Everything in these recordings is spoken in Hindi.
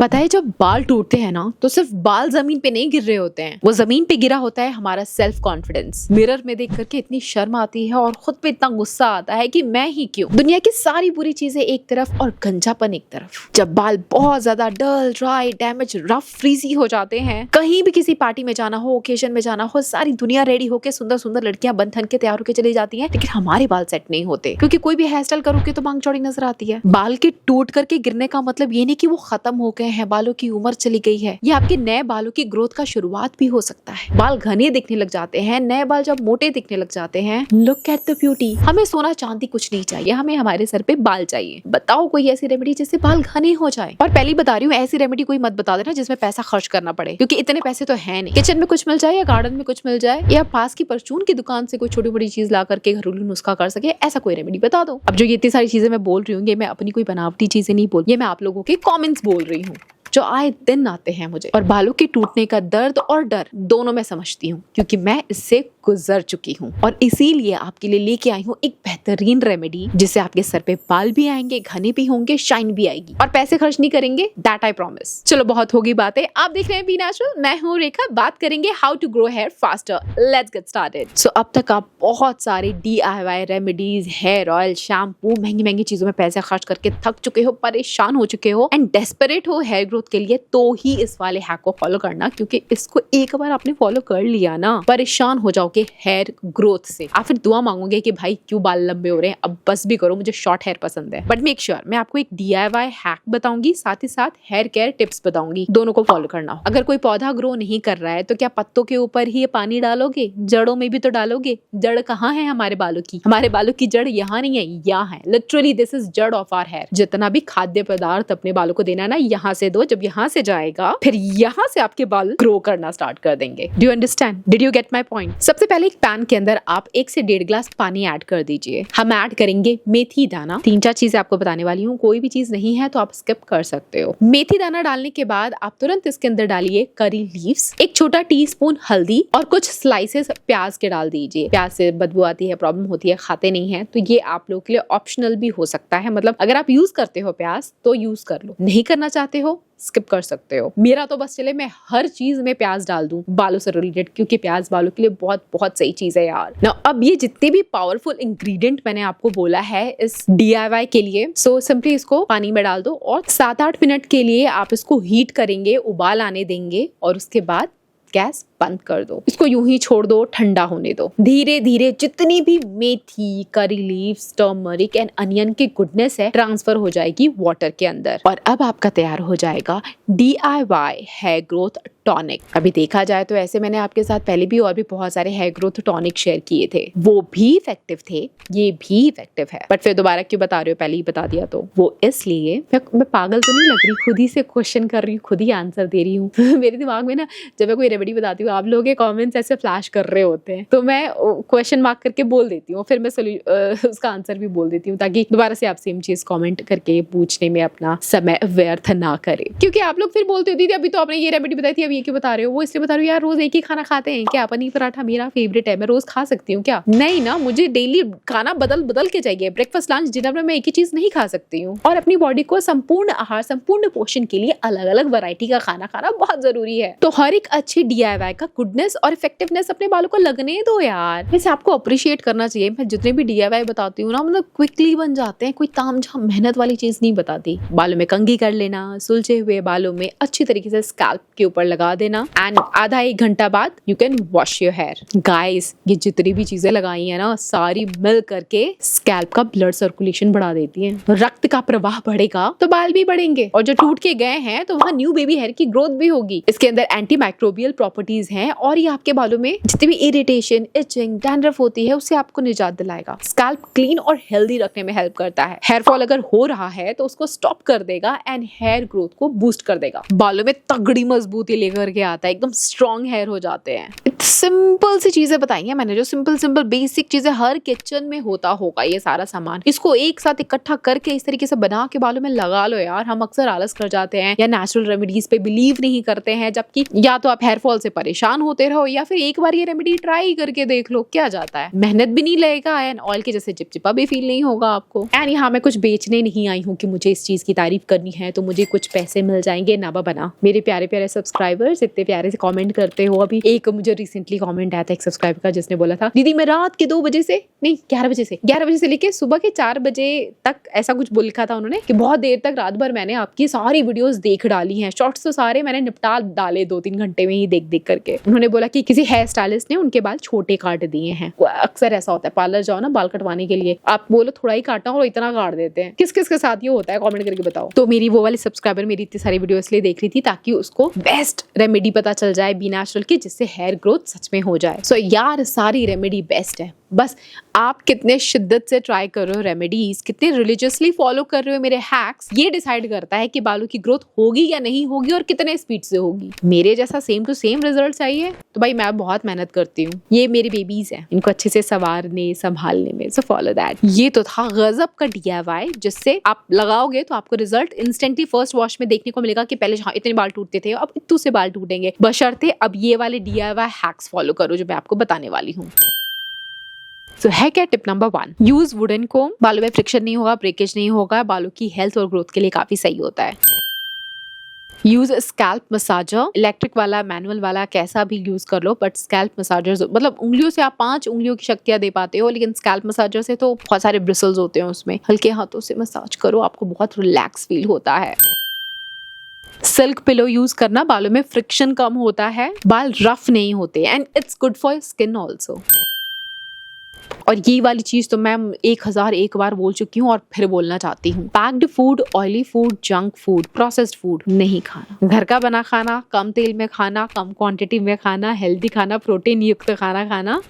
पता है जब बाल टूटते हैं ना तो सिर्फ बाल जमीन पे नहीं गिर रहे होते हैं, वो जमीन पे गिरा होता है हमारा सेल्फ कॉन्फिडेंस। मिरर में देख करके इतनी शर्म आती है और खुद पे इतना गुस्सा आता है कि मैं ही क्यों। दुनिया की सारी बुरी चीजें एक तरफ और गंजापन एक तरफ। जब बाल बहुत ज्यादा डल, ड्राई, डैमेज, रफ, फ्रीजी हो जाते हैं, कहीं भी किसी पार्टी में जाना हो, ओकेजन में जाना हो, सारी दुनिया रेडी होके सुंदर सुंदर लड़कियां बन ठन के तैयार होकर चली जाती है, लेकिन हमारे बाल सेट नहीं होते क्योंकि कोई भी हेयर स्टाइल करोगे तो मांग चौड़ी नजर आती है। बाल के टूट करके गिरने का मतलब ये नहीं कि वो खत्म हो गए हैं, बालों की उम्र चली गई है। ये आपके नए बालों की ग्रोथ का शुरुआत भी हो सकता है। बाल घने दिखने लग जाते हैं, नए बाल जब मोटे दिखने लग जाते हैं। Look at the beauty. हमें सोना चांदी कुछ नहीं चाहिए, हमें हमारे सर पे बाल चाहिए। बताओ कोई ऐसी रेमेडी जिससे बाल घने हो जाए। और पहली बता रही हूँ, ऐसी रेमेडी कोई मत बता देना जिसमें पैसा खर्च करना पड़े, क्योंकि इतने पैसे तो है नहीं। किचन में कुछ मिल जाए या गार्डन में कुछ मिल जाए या पास की परचून की दुकान से कोई छोटी बड़ी चीज ला करके घरेलू नुस्खा कर सके, ऐसा कोई रेमेडी बता दो। अब जो ये इतनी सारी चीजें मैं बोल रही हूँ, ये मैं अपनी कोई बनावटी चीजें नहीं बोल, ये मैं आप लोगों के कॉमेंट्स बोल रही हूँ जो आए दिन आते हैं मुझे। और बालों के टूटने का दर्द और डर दोनों मैं समझती हूँ, क्योंकि मैं इससे गुजर चुकी हूँ। और इसीलिए आपके लिए लेके आई हूँ एक बेहतरीन रेमेडी, जिससे आपके सर पे बाल भी आएंगे, घने भी होंगे, शाइन भी आएगी, और पैसे खर्च नहीं करेंगे, दैट आई प्रॉमिस। चलो बहुत होगी बातें, आप देख रहे हैं बी नेचुरल, मैं हूँ रेखा। बात करेंगे how to grow hair faster. Let's get started. So अब तक आप बहुत सारे DIY remedies, hair oil, shampoo, महंगी महंगी चीजों में पैसे खर्च करके थक चुके हो, परेशान हो चुके हो एंड डेस्परेट हो हेयर ग्रोथ के लिए, तो ही इस वाले हैक को फॉलो करना, क्योंकि इसको एक बार आपने फॉलो कर लिया ना, परेशान हो जाओगे हेयर ग्रोथ से। आप फिर दुआ मांगोगे कि भाई क्यों बाल लंबे हो रहे हैं, अब बस भी करो, मुझे शॉर्ट हेयर पसंद है। बट मेक श्योर मैं आपको एक DIY हैक बताऊंगी, साथ ही साथ हेयर केयर टिप्स बताऊंगी, दोनों को फॉलो करना हो। अगर कोई पौधा ग्रो नहीं कर रहा है तो क्या पत्तों के ऊपर ही पानी डालोगे? जड़ों में भी तो डालोगे। जड़ कहाँ है हमारे बालों की? हमारे बालों की जड़ यहाँ नहीं है, यहाँ है। लिटरली दिस इज जड़ ऑफ आवर हेयर। जितना भी खाद्य पदार्थ अपने बालों को देना ना, यहाँ से दो। जब यहाँ से जाएगा, फिर यहाँ से आपके बाल ग्रो करना स्टार्ट कर देंगे। Do you understand? Did you get my point? सबसे पहले एक पैन के अंदर आप 1 से 1.5 ग्लास पानी ऐड कर दीजिए। हम ऐड करेंगे मेथी दाना। 3-4 चीजें आपको बताने वाली हूँ, कोई भी चीज नहीं है तो आप स्किप कर सकते हो। मेथी दाना डालने के बाद आप तुरंत इसके अंदर डालिए करी लीव्स, 1 छोटा टीस्पून हल्दी और कुछ स्लाइसेस प्याज के डाल दीजिए। प्याज से बदबू आती है, प्रॉब्लम होती है, खाते नहीं है, तो ये आप लोगों के लिए ऑप्शनल भी हो सकता है। मतलब अगर आप यूज करते हो प्याज तो यूज कर लो, नहीं करना चाहते हो स्किप कर सकते हो। मेरा तो बस चले मैं हर चीज में प्याज डाल दूं बालों से रिलेटेड, क्योंकि प्याज बालों के लिए बहुत बहुत सही चीज है यार। ना अब ये जितने भी पावरफुल इंग्रेडिएंट मैंने आपको बोला है इस DIY के लिए, सो सिंपली इसको पानी में डाल दो और 7-8 मिनट के लिए आप इसको हीट करेंगे, उबाल आने देंगे और उसके बाद गैस बंद कर दो। इसको यूं ही छोड़ दो, ठंडा होने दो। धीरे धीरे जितनी भी मेथी, curry leaves, turmeric and onion की गुडनेस है ट्रांसफर हो जाएगी वाटर के अंदर, और अब आपका तैयार हो जाएगा DIY हेयर ग्रोथ टॉनिक। अभी देखा जाए तो ऐसे मैंने आपके साथ पहले भी और भी बहुत सारे हेयर ग्रोथ टॉनिक शेयर किए थे, वो भी इफेक्टिव थे, ये भी इफेक्टिव है। बट फिर दोबारा क्यों बता रहे हो, पहले ही बता दिया तो। वो इसलिए मैं पागल तो नहीं लग रही, खुद ही से क्वेश्चन कर रही हूँ, खुद ही आंसर दे रही हूँ। मेरे दिमाग में ना जब मैं कोई रेमेडी बताती हूँ, आप लोगों के कमेंट्स ऐसे फ्लैश कर रहे होते हैं, तो मैं क्वेश्चन मार्क करके बोल देती हूँ, फिर मैं उसका आंसर भी बोल देती हूँ, ताकि दोबारा से आप सेम चीज कमेंट करके पूछने में अपना समय व्यर्थ ना करे। क्योंकि आप लोग फिर बोलते हो दीदी अभी तो आपने ये रेमेडी बताई थी, अब ये क्यों बता रहे हो? वो इसलिए बता रही हूँ यार, रोज एक ही खाना खाते हैं क्या? पनीर पराठा मेरा फेवरेट है, मैं रोज खा सकती हूँ क्या? नहीं ना, मुझे डेली खाना बदल बदल के चाहिए। ब्रेकफास्ट, लंच, डिनर में मैं एक ही चीज नहीं खा सकती हूँ। और अपनी बॉडी को संपूर्ण आहार, संपूर्ण पोषण के लिए अलग अलग वैरायटी का खाना खाना बहुत जरूरी है। तो हर एक अच्छी DIY का गुडनेस और इफेक्टिवनेस अपने बालों को लगने दो यार। वैसे आपको अप्रिशिएट करना चाहिए। मैं जितने भी DIY बताती हूँ ना, मतलब क्विकली बन जाते हैं, कोई तामझाम मेहनत वाली चीज नहीं बताती। बालों में कंघी कर लेना, सुलझे हुए बालों में अच्छी तरीके से स्कैल्प के ऊपर लगा देना एंड आधा 1 घंटा बाद you can wash your hair. Guys, ये जितनी भी चीजें लगाई है ना, सारी मिल करके स्कैल्प का ब्लड सर्कुलेशन बढ़ा देती हैं। रक्त का प्रवाह बढ़ेगा तो बाल भी बढ़ेंगे, और जो टूट के गए हैं तो वहाँ न्यू बेबी हेयर की ग्रोथ भी होगी। इसके अंदर एंटी माइक्रोबियल प्रॉपर्टीज हैं और ये आपके बालों में जितनी भी इरिटेशन, इचिंग, डैंड्रफ होती है उससे आपको निजात दिलाएगा। स्कैल्प क्लीन और हेल्दी रखने में हेल्प करता है। हेयर फॉल अगर हो रहा है तो उसको स्टॉप कर देगा एंड हेयर ग्रोथ को बूस्ट कर देगा। बालों में तगड़ी मजबूती लेकर करके आता है, एकदम स्ट्रॉन्ग हेयर हो जाते हैं। सिंपल सी चीजें बताई हैं मैंने, जो सिंपल बेसिक चीजें हर किचन में होता होगा ये सारा सामान, इसको एक साथ इकट्ठा करके इस तरीके से बना के बालों में लगा लो यार। हम अक्सर आलस कर जाते हैं या नेचुरल रेमेडीज पे बिलीव नहीं करते हैं, जबकि या तो आप हेयर फॉल से परेशान होते रहो या फिर एक बार ये रेमेडी ट्राई करके देख लो, क्या जाता है, मेहनत भी नहीं लगेगा एंड ऑयल के जैसे चिपचिपा भी फील नहीं होगा आपको। एंड यहाँ मैं कुछ बेचने नहीं आई हूँ कि मुझे इस चीज की तारीफ करनी है तो मुझे कुछ पैसे मिल जाएंगे, ना बना। मेरे प्यारे प्यारे सब्सक्राइबर्स इतने प्यारे से कमेंट करते हो। अभी एक मुझे रिसेंटली कमेंट आया था एक सब्सक्राइबर का जिसने बोला था, दीदी मैं रात के 2 बजे से नहीं 11 बजे से लेके सुबह के 4 बजे तक, ऐसा कुछ बोल लिखा था उन्होंने, कि बहुत देर तक रात भर मैंने आपकी सारी वीडियोस देख डाली हैं, शॉर्ट्स तो सारे मैंने निपटा डाले 2-3 घंटे में ही देख करके। उन्होंने बोला कि किसी हेयर स्टाइलिस्ट ने उनके बाल छोटे काट दिए हैं। अक्सर ऐसा होता है, पार्लर जाओ ना बाल कटवाने के लिए, आप बोलो थोड़ा ही काटना और इतना काट देते हैं। किस किस के साथ ये होता है, कमेंट करके बताओ। तो मेरी वो वाली सब्सक्राइबर मेरी इतनी सारी वीडियो इसलिए देख रही थी ताकि उसको बेस्ट रेमेडी पता चल जाए बी नेचुरल की, जिससे हेयर ग्रोथ सच में हो जाए। सो यार सारी रेमेडी बेस्ट है, बस आप कितने शिद्दत से ट्राई कर रहे हो रेमेडीज, कितने रिलीजियसली फॉलो कर रहे हो मेरे हैक्स, ये डिसाइड करता है कि बालों की ग्रोथ होगी या नहीं होगी और कितने स्पीड से होगी। मेरे जैसा सेम टू सेम रिजल्ट चाहिए तो भाई मैं बहुत मेहनत करती हूँ, ये मेरी बेबीज हैं, इनको अच्छे से संवारने संभालने में, सो फॉलो दैट। ये तो था गजब का DIY जिससे आप लगाओगे तो आपको रिजल्ट इंस्टेंटली फर्स्ट वॉश में देखने को मिलेगा कि पहले इतने बाल टूटते थे अब इतने से बाल टूटेंगे, बशर्ते अब ये वाले DIY हैक्स फॉलो करो जो मैं आपको बताने वाली हूँ। So, है क्या टिप नंबर 1, यूज वुडन कोम। बालों में फ्रिक्शन नहीं होगा, ब्रेकेज नहीं होगा, बालों की हेल्थ और ग्रोथ के लिए काफी सही होता है। यूज स्कैल्प मसाजर, इलेक्ट्रिक वाला मैनुअल वाला कैसा भी यूज कर लो, बट स्कैल्प मसाजर मतलब उंगलियों से आप 5 उंगलियों की शक्तियां दे पाते हो, लेकिन स्कैल्प मसाजर से तो बहुत सारे ब्रिसल्स होते हैं उसमें। हल्के हाथों से मसाज करो, आपको बहुत रिलैक्स फील होता है। सिल्क पिलो यूज करना, बालों में फ्रिक्शन कम होता है, बाल रफ नहीं होते and it's good for skin also. और ये वाली चीज तो मैं 1001 बार बोल चुकी हूँ और फिर बोलना चाहती हूँ, packed food, oily food, junk food, processed food नहीं खाना। घर का बना खाना, कम तेल में खाना, कम क्वांटिटी में खाना, हेल्दी खाना, प्रोटीन युक्त खाना खाना।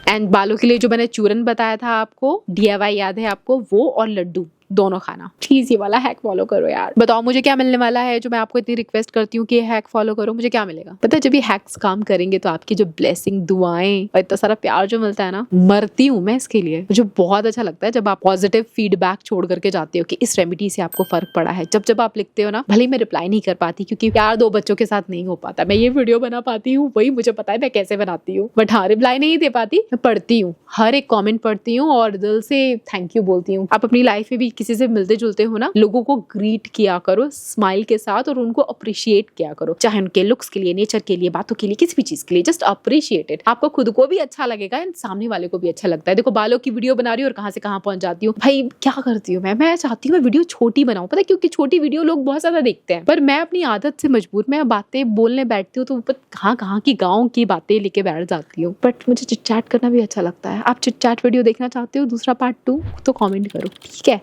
एंड बालों के लिए जो मैंने चूरन बताया था आपको, DIY याद है आपको, वो और लड्डू दोनों खाना। प्लीज ये वाला हैक फॉलो करो यार। बताओ मुझे क्या मिलने वाला है जो मैं आपको इतनी रिक्वेस्ट करती हूँ कि ये हैक फॉलो करो, मुझे क्या मिलेगा पता है? जब ये हैक्स काम करेंगे तो आपकी जो ब्लेसिंग, दुआएं और इतना सारा प्यार जो मिलता है ना, मरती हूँ मैं इसके लिए। मुझे बहुत अच्छा लगता है जब आप पॉजिटिव फीडबैक छोड़ करके जाते हो कि इस रेमेडी से आपको फर्क पड़ा है। जब आप लिखते हो ना, भले मैं रिप्लाई नहीं कर पाती क्योंकि प्यार 2 बच्चों के साथ नहीं हो पाता, मैं ये वीडियो बना पाती हूँ, वही मुझे पता है मैं कैसे बनाती हूँ, बट हाँ रिप्लाई नहीं दे पाती, मैं पढ़ती हूँ, हर एक कॉमेंट पढ़ती हूँ और दिल से थैंक यू बोलती हूँ। आप अपनी लाइफ में भी किसी से मिलते जुलते हो ना, लोगों को ग्रीट किया करो स्माइल के साथ और उनको अप्रिशिएट किया करो, चाहे उनके लुक्स के लिए, नेचर के लिए, बातों के लिए, किसी भी चीज के लिए, जस्ट अप्रिशिएट इट। आपको खुद को भी अच्छा लगेगा एंड सामने वाले को भी अच्छा लगता है। देखो बालों की वीडियो बना रही हूँ और कहां से कहां पहुंच जाती हूँ। भाई क्या करती हूँ मैं चाहती हूँ मैं वीडियो छोटी बनाऊं, पता है क्योंकि छोटी वीडियो लोग बहुत ज्यादा देखते हैं, पर मैं अपनी आदत से मजबूर, मैं बातें बोलने बैठती हूँ तो कहाँ की गाँव की बातें लेके बैठ जाती हूँ। बट मुझे चिट चैट करना भी अच्छा लगता है। आप चिट चैट वीडियो देखना चाहते हो दूसरा पार्ट 2 तो कमेंट करो, ठीक है?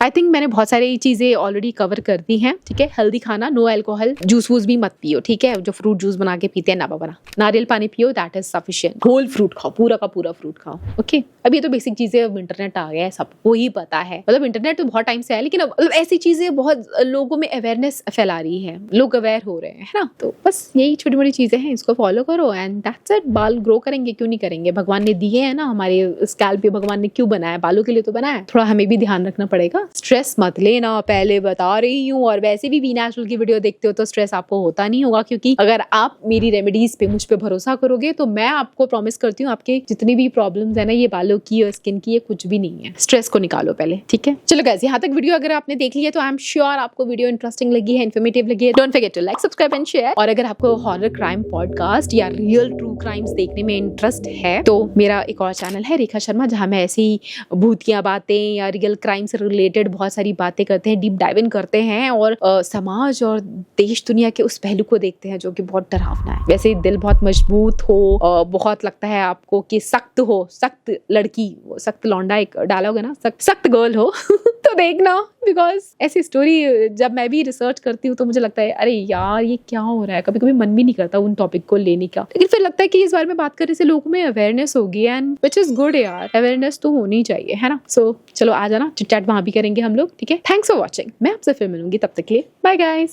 आई थिंक मैंने बहुत सारी चीजें ऑलरेडी कवर कर दी हैं, ठीक है? हेल्दी खाना, नो अल्कोहल, जूस वूस भी मत पियो, ठीक है? जो फ्रूट जूस बना के पीते हैं ना बना, नारियल पानी पियो, that is sufficient. Whole fruit खाओ, पूरा का पूरा फ्रूट खाओ, ओके? अब ये तो बेसिक चीजें, अब इंटरनेट आ गया है, सबको ही पता है, मतलब इंटरनेट तो बहुत टाइम से है, लेकिन अब ऐसी चीजें बहुत लोगों में अवेयरनेस फैला रही है, लोग अवेयर हो रहे हैं, है ना? तो बस यही छोटी मोटी चीजें हैं, इसको फॉलो करो एंड दैट्स इट। बाल ग्रो करेंगे, क्यों नहीं करेंगे? भगवान ने दिए है ना, हमारे स्कैल्प पे भगवान ने क्यों बनाया? बालों के लिए तो बनाया। थोड़ा हमें भी ध्यान रखना पड़ेगा। स्ट्रेस मत लेना, पहले बता रही हूँ, और वैसे भी नेचुरल की वीडियो देखते हो तो स्ट्रेस आपको होता नहीं होगा, क्योंकि अगर आप मेरी रेमेडीज पे, मुझ पे भरोसा करोगे तो मैं आपको प्रॉमिस करती हूँ आपके जितनी भी प्रॉब्लम्स है ना, ये बालों की और स्किन की, ये कुछ भी नहीं है। स्ट्रेस को निकालो पहले, ठीक है? चलो गाइस, यहाँ तक वीडियो अगर आपने देख लिया तो आई एम श्योर आपको वीडियो इंटरेस्टिंग लगी है, इन्फॉर्मेटिव लगी है। Don't forget to like, subscribe and share. और अगर आपको हॉरर क्राइम पॉडकास्ट या रियल ट्रू क्राइम्स देखने में इंटरेस्ट है तो मेरा एक और चैनल है रेखा शर्मा, जहाँ मैं ऐसी भूतिया बातें या रियल क्राइम से रिलेटेड बहुत सारी बातें करते हैं, डीप डाइव इन करते हैं और समाज और देश दुनिया के उस पहलू को देखते हैं जो कि बहुत डरावना है। वैसे दिल बहुत मजबूत हो, बहुत लगता है आपको कि सख्त हो, सख्त लड़की, सख्त लौंडा एक डायलॉग है ना, सख्त गर्ल हो तो देखना, बिकॉज ऐसी स्टोरी जब मैं भी रिसर्च करती हूँ तो मुझे लगता है अरे यार ये क्या हो रहा है, कभी कभी मन भी नहीं करता उन टॉपिक को लेने का, लेकिन फिर लगता है कि इस बारे में बात करने से लोगों में अवेयरनेस होगी एंड विच इज गुड यार, अवेयरनेस तो होनी चाहिए, है ना? सो चलो आ जाना, चिट चैट वहां भी करेंगे हम लोग, ठीक है? Thanks for watching. मैं आपसे फिर मिलूंगी, तब तक के लिए बाय गाइस।